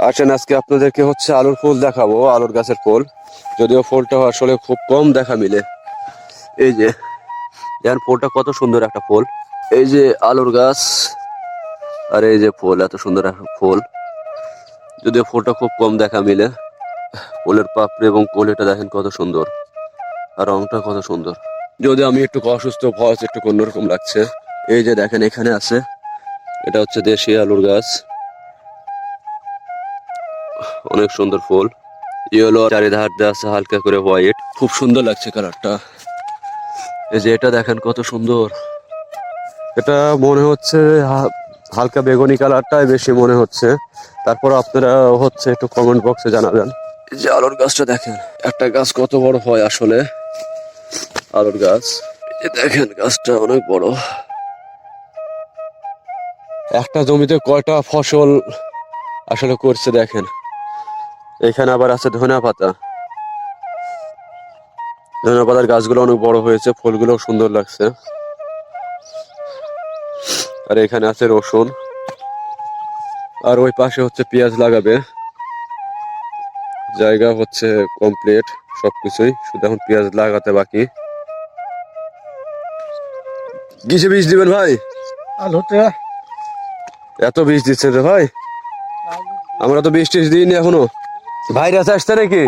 আসেন আজকে আপনাদেরকে হচ্ছে আলুর ফুল দেখাবো, আলুর গাছের ফুল। যদিও ফুলটা আসলে খুব কম দেখা মিলে। এই যে দেখেন ফুলটা কত সুন্দর একটা ফুল। এই যে আলুর গাছ আর এই যে ফুল, এত সুন্দর একটা ফুল। যদিও ফুলটা খুব কম দেখা মিলে। ফুলের পাপড়ি এবং কলিটা দেখেন কত সুন্দর, আর রংটা কত সুন্দর। যদি আমি একটু অসুস্থ, ভয়েস একটু অন্যরকম লাগছে। এই যে দেখেন এখানে আছে, এটা হচ্ছে দেশি আলুর গাছ। অনেক সুন্দর ফুল, ইয়েলো চারিধার দেওয়া আছে হালকা করে হোয়াইট, খুব সুন্দর লাগছে কালারটা। এই যে এটা দেখেন কত সুন্দর, এটা মনে হচ্ছে হালকা বেগুনি কালারটাই বেশি মনে হচ্ছে। তারপর আপনারা হচ্ছে একটু কমেন্ট বক্সে জানাবেন। এই যে আলুর গাছটা দেখেন, একটা গাছ কত বড় হয় আসলে আলুর গাছ। এই যে দেখেন গাছটা অনেক বড়। একটা জমিতে কয়টা ফসল আসলে করছে দেখেন। এখানে আবার আছে ধনিয়া পাতা। ধনিয়া পাতার গাছগুলো অনেক বড় হয়েছে, ফুলগুলো সুন্দর লাগছে। আর এখানে আছে রসুন, আর ওই পাশে হচ্ছে পেঁয়াজ লাগাবে। জায়গা হচ্ছে কমপ্লিট সবকিছুই, শুধু এখন পেঁয়াজ লাগাতে বাকি। কিসে বীজ দিবেন ভাই? আলুতে এত বীজ দিচ্ছেন রে ভাই, আমরা তো বীজ টিজ দিইনি এখনো। ভাইরাস আসছে নাকি?